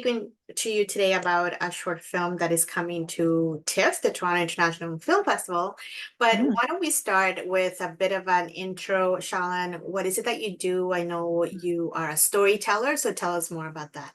speaking to you today about a short film that is coming to TIFF, the Toronto International Film Festival. But Mm. why don't we start with a bit of an intro, Shalan? What is it that you do? I know you are a storyteller, so tell us more about that.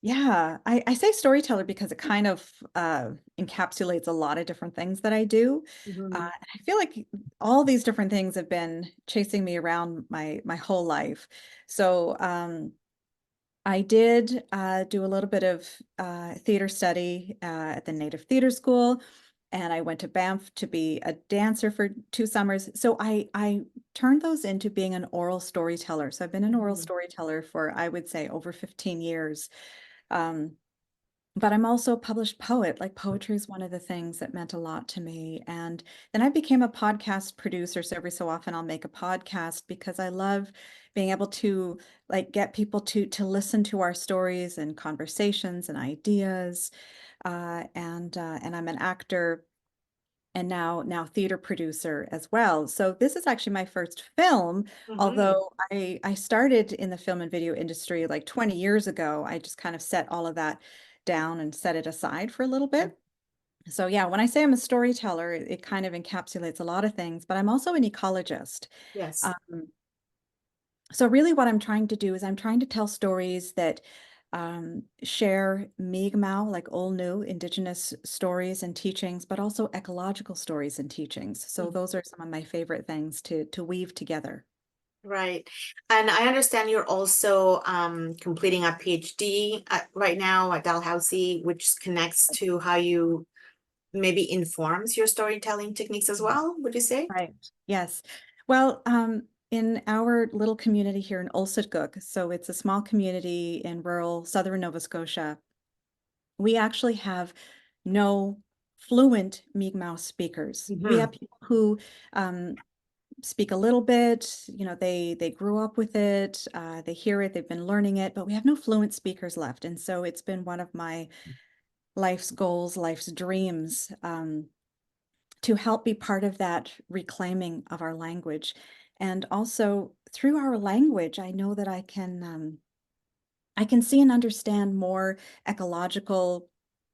Yeah, I say storyteller because it kind of encapsulates a lot of different things that I do. Mhm. I feel like all these different things have been chasing me around my whole life. So I did do a little bit of theater study at the Native Theater School, and I went to Banff to be a dancer for 2 summers. So I turned those into being an oral storyteller. So I've been an oral Mhm. storyteller for, I would say, over 15 years. Um, but I'm also a published poet. Like poetry is one of the things that meant a lot to me. And then I became a podcast producer. So every so often I'll make a podcast because I love being able to like get people to listen to our stories and conversations and ideas. And I'm an actor and now theater producer as well. So this is actually my first film, Mhm. although I started in the film and video industry like 20 years ago. I just kind of set all of that down and set it aside for a little bit. So yeah, when I say I'm a storyteller, it kind of encapsulates a lot of things, but I'm also an ecologist. Yes. Um, so really what I'm trying to do is I'm trying to tell stories that share Mi'kmaq, like old new indigenous stories and teachings, but also ecological stories and teachings. So Mhm. those are some of my favorite things to weave together. Right. And I understand you're also completing a PhD right now at Dalhousie, which connects to how you maybe informs your storytelling techniques as well, would you say? Right. Yes. Well, in our little community here in Ulsetgook, so it's a small community in rural southern Nova Scotia, we actually have no fluent Mi'kmaq speakers. We Hmm. have people who speak a little bit, they grew up with it, they hear it, they've been learning it, but we have no fluent speakers left. And so it's been one of my life's goals, life's dreams, to help be part of that reclaiming of our language. And also through our language, I know that I can see and understand more ecological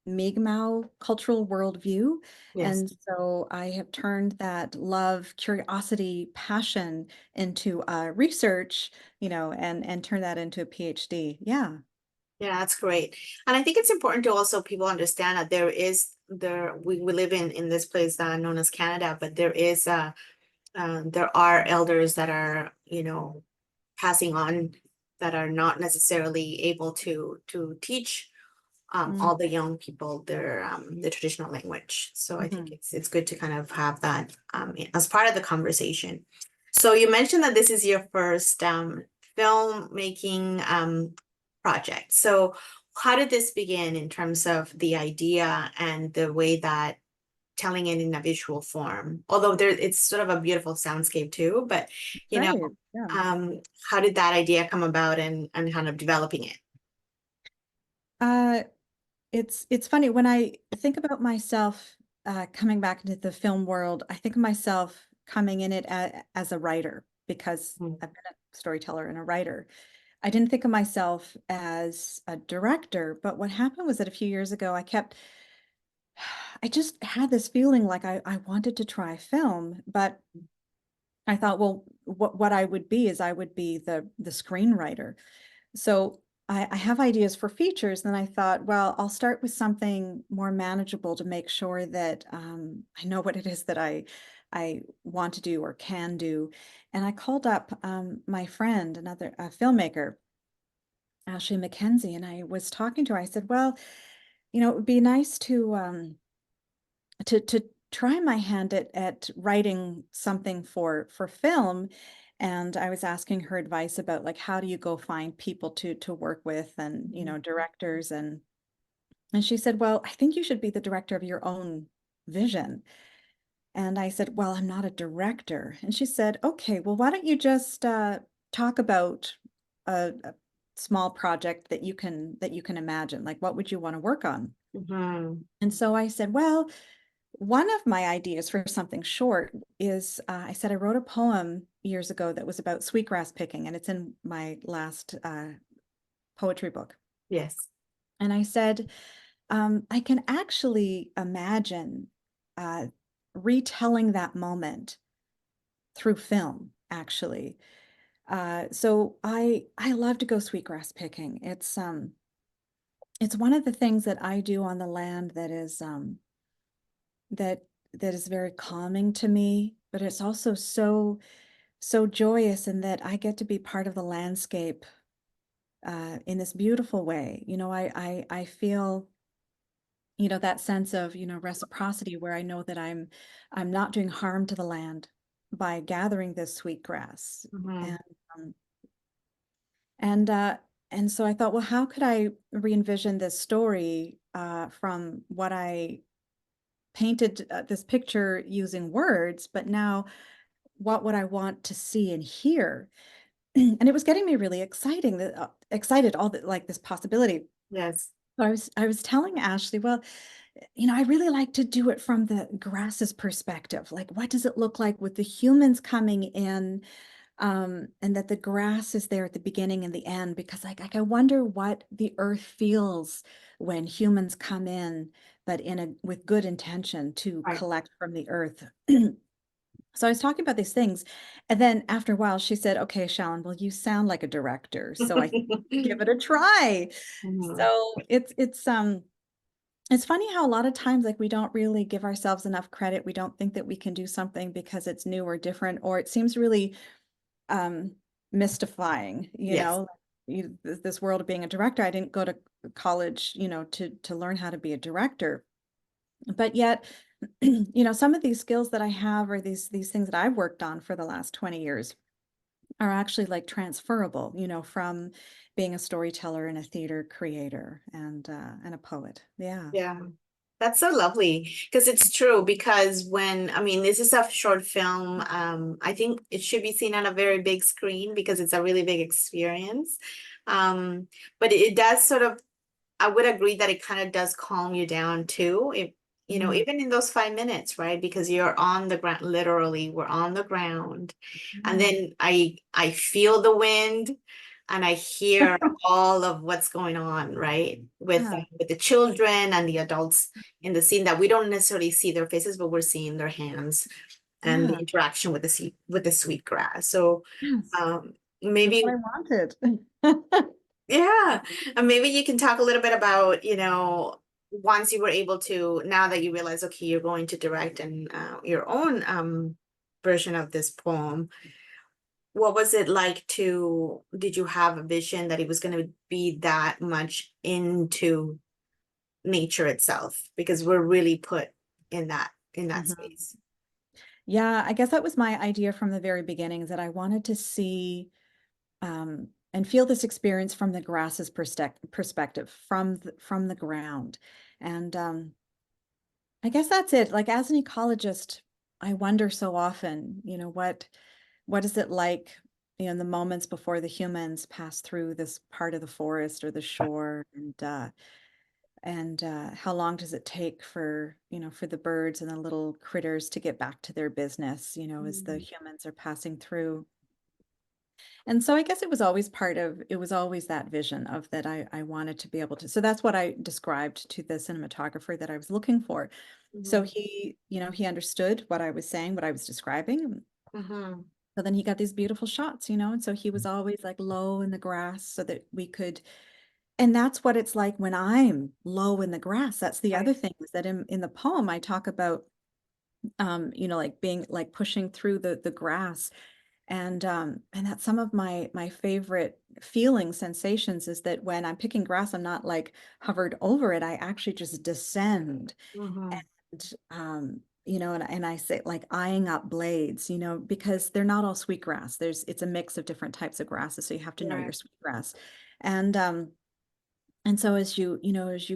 Mi'kmaq cultural worldview. Yes. And so I have turned that love, curiosity, passion into research, and turn that into a PhD. Yeah. Yeah, that's great. And I think it's important to also people understand that we live in this place known as Canada, but there are elders that are, passing on that are not necessarily able to teach Mm, all the young people the traditional language. So I think mhm. it's good to kind of have that as part of the conversation. So you mentioned that this is your first filmmaking project. So how did this begin in terms of the idea and the way that telling it in a visual form? Although it's sort of a beautiful soundscape too, but you know, Right. Yeah. how did that idea come about and kind of developing it? Uh, it's funny when I think about myself coming back into the film world. I think of myself coming in it as a writer because Mhm. I've been a storyteller and a writer. I didn't think of myself as a director, but what happened was that a few years ago, I just had this feeling like I wanted to try film, but I thought, well, what I would be is I would be the screenwriter. So I have ideas for features. Then I thought, well, I'll start with something more manageable to make sure that I know what it is that I want to do or can do. And I called up my friend, another filmmaker, Ashley Mackenzie, and I was talking to her. I said, well, it would be nice to try my hand at writing something for film. And I was asking her advice about like how do you go find people to work with and directors and she said, well, I think you should be the director of your own vision. And I said, well, I'm not a director. And she said, okay, well, why don't you just talk about a small project that you can imagine? Like, what would you want to work on? Mhm. And so I said, well, one of my ideas for something short is I said I wrote a poem years ago that was about sweetgrass picking, and it's in my last poetry book. Yes. And I said, I can actually imagine uh, retelling that moment through film, actually. So I love to go sweetgrass picking. It's one of the things that I do on the land that is that that is very calming to me, but it's also so joyous in that I get to be part of the landscape in this beautiful way. I feel, that sense of, reciprocity where I know that I'm not doing harm to the land by gathering this sweetgrass. Mhm. And um, and uh and so I thought, well, how could I re-envision this story from what I painted this picture using words, but now what would I want to see and hear? And it was getting me really excited, all that, like, this possibility. Yes. So I was telling Ashley, well, I really like to do it from the grass's perspective. Like, what does it look like with the humans coming in, and that the grass is there at the beginning and the end? Because, like I wonder what the earth feels when humans come in, but with good intention to Right. collect from the earth. So I was talking about these things, and then after a while, she said, "Okay, Shalan, well, you sound like a director, so I think give it a try." Mhm. So it's funny how a lot of times, like, we don't really give ourselves enough credit. We don't think that we can do something because it's new or different, or it seems really um mystifying, Yes. this world of being a director. I didn't go to college, to learn how to be a director. But yet, some of these skills that I have, or these things that I've worked on for the last 20 years, are actually, like, transferable, from being a storyteller and a theater creator and a poet. Yeah. Yeah. That's so lovely because it's true. Because I mean, this is a short film. I think it should be seen on a very big screen because it's a really big experience. But it does sort of, I would agree that it kind of does calm you down too. Mhm. Even in those 5 minutes, right? Because you're on the ground, literally, we're on the ground. And Yeah. then I feel the wind and I hear all of what's going on, right? Yeah. With the children and the adults in the scene that we don't necessarily see their faces, but we're seeing their hands and the Yeah. interaction with the sweet grass. So Yes. um That's what maybe I wanted. yeah. And maybe you can talk a little bit about, once you were able to, now that you realize, okay, you're going to direct your own version of this poem, what was it like did you have a vision that it was going to be that much into nature itself? Because we're really put in that Mhm. space. Yeah, I guess that was my idea from the very beginning, is that I wanted to see and feel this experience from the grass's perspective, from the ground. And I guess that's it. Like, as an ecologist, I wonder so often, what is it like, in the moments before the humans pass through this part of the forest or the shore, and how long does it take for the birds and the little critters to get back to their business, as the Mhm. humans are passing through. And so I guess it was always that vision of that I wanted to be able to. So that's what I described to the cinematographer that I was looking for. So Mhm. he understood what I was saying, what I was describing. Mhm. So then he got these beautiful shots. And so he was always, like, low in the grass so that we could, and that's what it's like when I'm low in the grass. That's the Right. other thing, is that in the poem I talk about, like, being, like, pushing through the grass. And that's some of my favorite feeling sensations, is that when I'm picking grass, I'm not, like, hovered over it. I actually just descend. Mhm. And I say, like, eyeing up blades, because they're not all sweetgrass. It's a mix of different types of grasses, so you have to know Yeah. your sweetgrass. And and so as you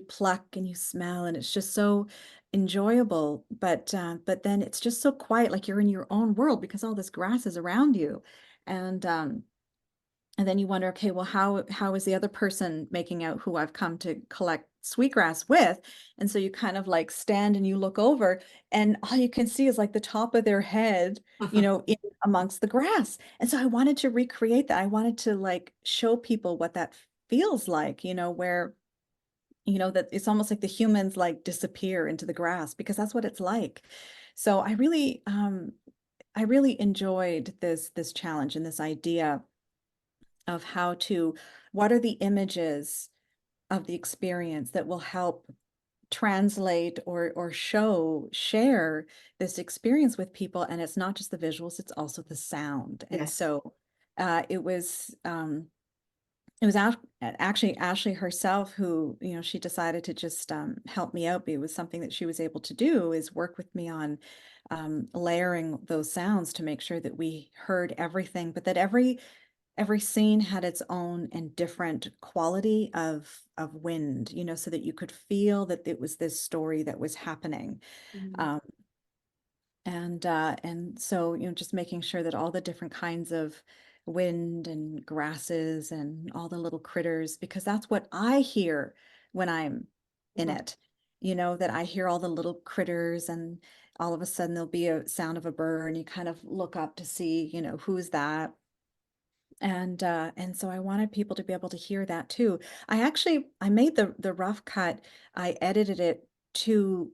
pluck and you smell, and it's just so enjoyable, but then it's just so quiet, like you're in your own world because all this grass is around you. And and then you wonder, okay, well, how is the other person making out who I've come to collect sweetgrass with? And so you kind of, like, stand and you look over, and all you can see is, like, the top of their head, in amongst the grass. And so I wanted to recreate that. I wanted to, like, show people what that feels like, where you know, that it's almost like the humans like disappear into the grass because that's what it's like. So I really enjoyed this challenge and this idea of what are the images of the experience that will help translate or share this experience with people. And it's not just the visuals, it's also the sound. And Yes. so it was actually Ashley herself who, you know, she decided to just help me out. It was something that she was able to do is work with me on layering those sounds to make sure that we heard everything, but that every scene had its own and different quality of wind, you know, so that you could feel that it was this story that was happening. Mhm. Um, and so, you know, just making sure that all the different kinds of wind and grasses and all the little critters, because that's what I hear when I'm in Mhm. it. You know, that I hear all the little critters and all of a sudden there'll be a sound of a bird and you kind of look up to see, you know, who's that? And so I wanted people to be able to hear that too. I made the rough cut. I edited it to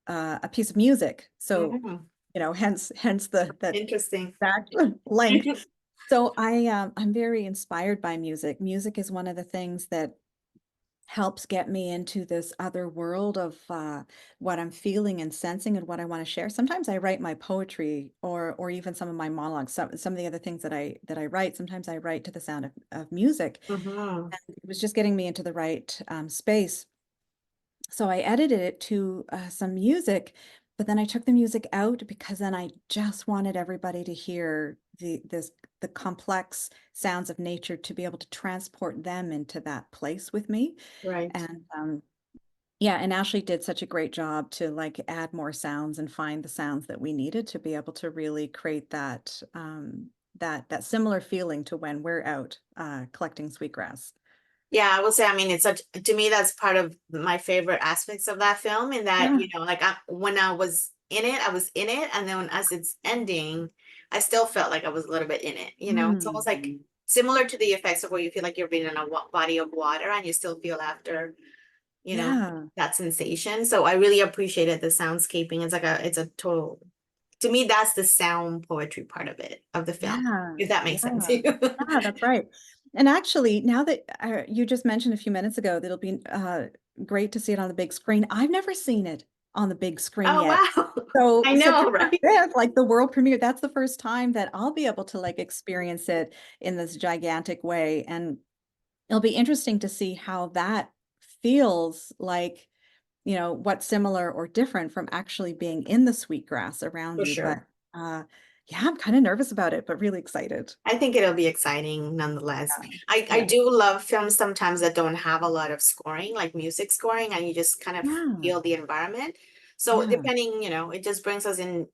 a piece of music. So, Mhm. you know, hence that Interesting. exact length. So I'm very inspired by music. Music is one of the things that helps get me into this other world of what I'm feeling and sensing and what I want to share. Sometimes I write my poetry or even some of my monologues. Some of the other things that I write, sometimes I write to the sound of music. Mhm. And it was just getting me into the right space. So I edited it to some music, but then I took the music out because then I just wanted everybody to hear the complex sounds of nature to be able to transport them into that place with me. Right. And yeah, and Ashley did such a great job to like add more sounds and find the sounds that we needed to be able to really create that similar feeling to when we're out collecting sweetgrass. Yeah, I will say, I mean, it's such, to me, that's part of my favorite aspects of that film, in that, Yeah. you know, like when I was in it, I was in it. And then as it's ending, I still felt like I was a little bit in it. You know, it's almost like Mm. similar to the effects of where you feel like you're being in a body of water and you still feel after, you know, Yeah. that sensation. So I really appreciated the soundscaping. It's a total, to me, that's the sound poetry part of it, of the film, Yeah, if that makes sense to yeah, you. yeah, that's right. And actually, now that you just mentioned a few minutes ago that it'll be great to see it on the big screen. I've never seen it on the big screen Oh, yet. wow. So, I so know, kind of right? this, like the world premiere, that's the first time that I'll be able to like experience it in this gigantic way. And it'll be interesting to see how that feels like, you know, what's similar or different from actually being in the sweetgrass around For you. But sure. uh, yeah, I'm kind of nervous about it, but really excited. I think it'll be exciting nonetheless. Yeah. I Yeah. do love films sometimes that don't have a lot of scoring, like music scoring, and you just kind of Yeah. feel the environment. So Yeah. depending, you know, it just brings us in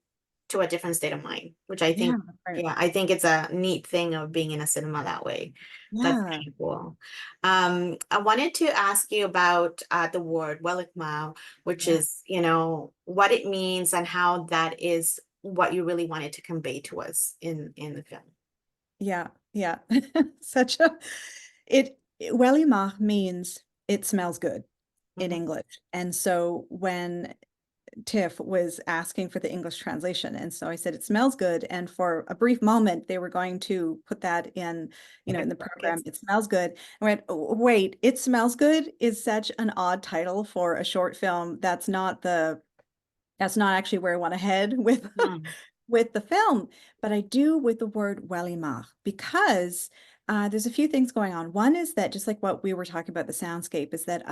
to a different state of mind, which I Yeah. think, Right. yeah, I think it's a neat thing of being in a cinema that way. That's Yeah. kind of cool. I wanted to ask you about the word Welikmau, which Yeah. is, you know, what it means and how that is what you really wanted to convey to us in the film. Yeah. Yeah. Such a Welima'q means it smells good in Mhm. English. And so when TIFF was asking for the English translation. And so I said, it smells good. And for a brief moment, they were going to put that in, you know, in In the program, brackets. it smells good. I went, "Oh, wait, it smells good is such an odd title for a short film. That's not actually where I want to head with, Mhm. with the film, but I do with the word Welima'q because there's a few things going on. One is that just like what we were talking about, the soundscape is that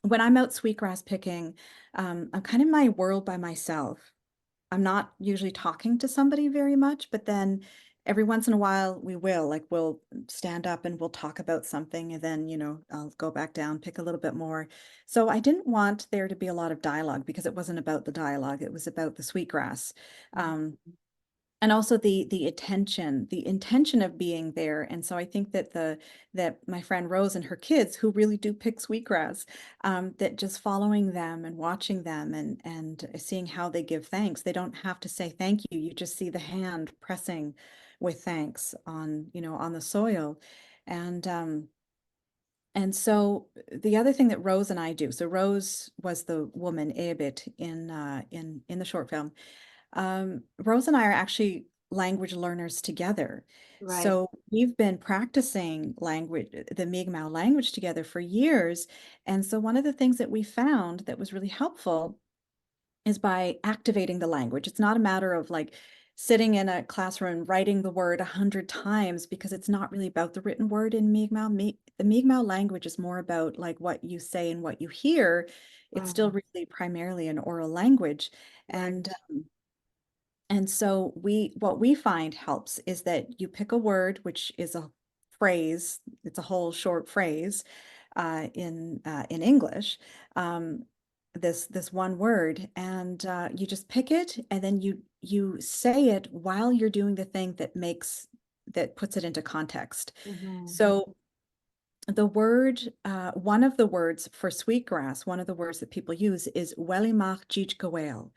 when I'm out sweetgrass picking, I'm kind of in my world by myself. I'm not usually talking to somebody very much, but then every once in a while we will, like we'll stand up and we'll talk about something and then, you know, I'll go back down, pick a little bit more. So I didn't want there to be a lot of dialogue because it wasn't about the dialogue, it was about the sweetgrass. Um, and also the intention of being there. And so I think that that my friend Rose and her kids who really do pick sweetgrass, that just following them and watching them and seeing how they give thanks, they don't have to say thank you, you just see the hand pressing with thanks on, you know, on the soil. And And so the other thing that Rose and I do, so Rose was the woman, Eabit, in the short film. Rose and I are actually language learners together. Right. So we've been practicing language, the Mi'kmaq language together for years. And so one of the things that we found that was really helpful is by activating the language. It's not a matter of like sitting in a classroom and writing the word 100 times, because it's not really about the written word in Mi'kmaq. The Mi'kmaq language is more about like what you say and what you hear. It's still Mm, really primarily an oral language. And right. and so what we find helps is that you pick a word, which is a phrase, it's a whole short phrase in English, um, this one word, and you just pick it, and then you say it while you're doing the thing that puts it into context. Mm-hmm. So the word, one of the words for sweetgrass, one of the words that people use is Welima'q, Mm-hmm.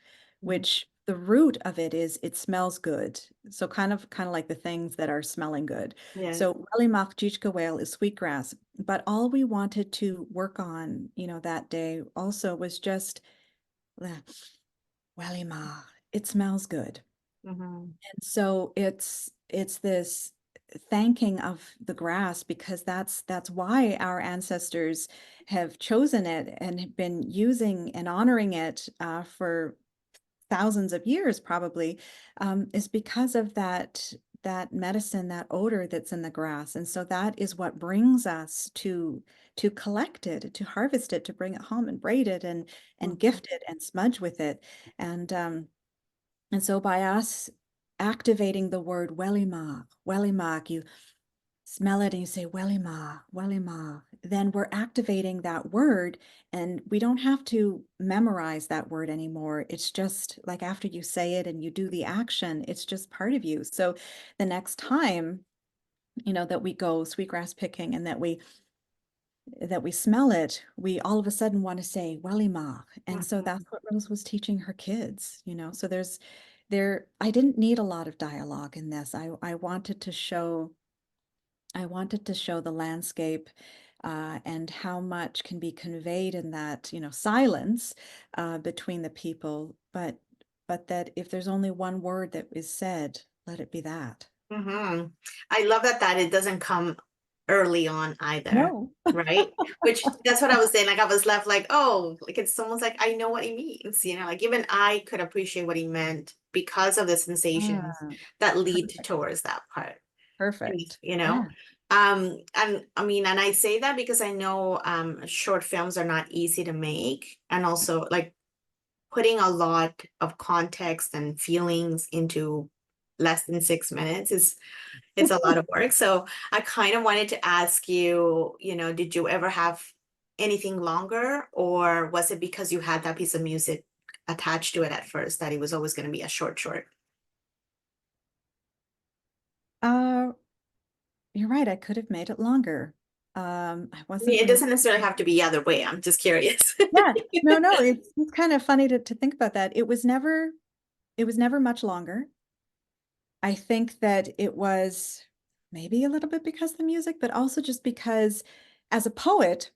which the root of it is it smells good. So kind of like the things that are smelling good. Yes. So Welima'q is sweetgrass. But all we wanted to work on, that day also was just Welima. It smells good. Mm-hmm. And so it's this thanking of the grass, because that's why our ancestors have chosen it and have been using and honoring it for thousands of years probably, is because of that medicine, that odor that's in the grass. And so that is what brings us to collect it, to harvest it, to bring it home and braid it and Mm-hmm. gift it and smudge with it. And so by us activating the word Welima'q, you smell it and you say Welima'q, then we're activating that word, and we don't have to memorize that word anymore. It's just like after you say it and you do the action, it's just part of you. So the next time, that we go sweetgrass picking and that we smell it, we all of a sudden want to say Welima'q. And so Mm-hmm. that's what Rose was teaching her kids. So I didn't need a lot of dialogue in this. I wanted to show the landscape, and how much can be conveyed in that, silence between the people, but that if there's only one word that is said, let it be that. Mm-hmm. I love that it doesn't come early on either, No. right? Which that's what I was saying. Like I was left like, oh, like it's almost like I know what he means, like even I could appreciate what he meant because of the sensations Ah, that lead perfect. towards that part. And, Perfect. you Yeah. know, and I mean, and I say that because I know short films are not easy to make, and also like putting a lot of context and feelings into less than 6 minutes is it's a lot of work. So I kind of wanted to ask you, did you ever have anything longer, or was it because you had that piece of music attached to it at first that it was always going to be a short? Uh, you're right. I could have made it longer. I I mean, wasn't it really. doesn't necessarily have to be the other way. I'm just curious. Yeah. No, no. It's kind of funny to think about that. It was never much longer. I think that it was maybe a little bit because of the music, but also just because as a poet,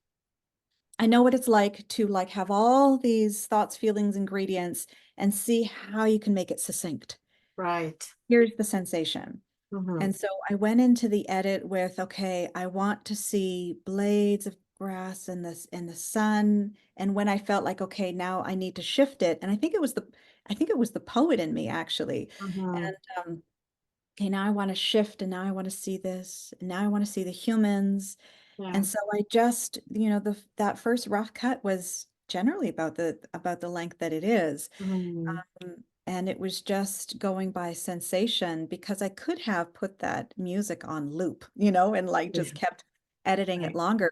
I know what it's like to like have all these thoughts, feelings, ingredients, and see how you can make it succinct. Right. Here's the sensation. Hmm. And so I went into the edit with, okay, I want to see blades of grass and this in the sun. And when I felt like, okay, now I need to shift it. And I think it was the poet in me actually. Hmm. And okay, now I want to shift, and now I want to see this, and now I want to see the humans. Yeah. And so I just, that first rough cut was generally about the length that it is. Hmm. And it was just going by sensation, because I could have put that music on loop, and like Yeah. just kept editing it Right. longer.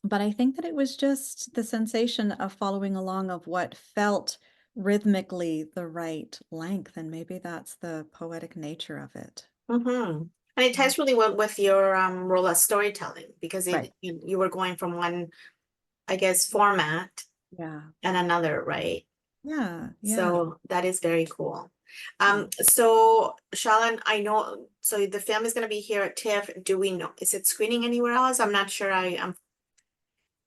But I think that it was just the sensation of following along of what felt rhythmically the right length. And maybe that's the poetic nature of it. Hmm. And it Yeah. ties really well with your role as storytelling because Right. you were going from one, I guess, format Yeah. and another, right? Yeah. Yeah. So that is very cool. Yeah. So Shalan, I know, so the film is going to be here at TIFF. Do we know, is it screening anywhere else? I'm not sure. I'm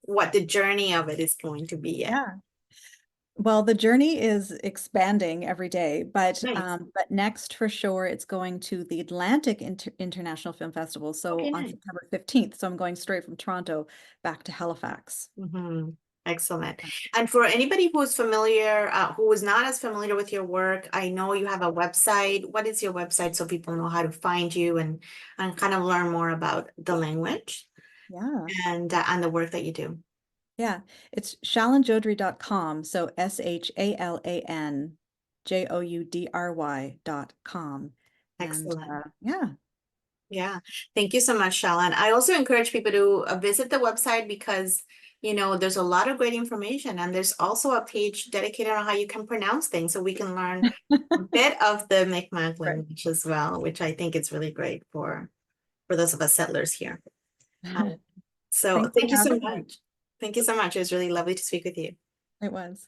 what the journey of it is going to be yet. Yeah. Well, the journey is expanding every day, Nice. but next for sure, it's going to the Atlantic International Film Festival. So Okay, on nice. September 15th. So I'm going straight from Toronto back to Halifax. Excellent. And for anybody who's familiar, who is not as familiar with your work, I know you have a website. What is your website so people know how to find you and kind of learn more about the language Yeah. and the work that you do? Yeah. It's shalanjoudry.com. So ShalanJoudry.com. And Excellent. yeah. Yeah. Thank you so much, Shalan. I also encourage people to visit the website because, there's a lot of great information and there's also a page dedicated on how you can pronounce things so we can learn a bit of the Mi'kmaq Right. language as well, which I think is really great for those of us settlers here. Um, so Thanks for thank you so having me. much. Thank you so much. It was really lovely to speak with you. It was.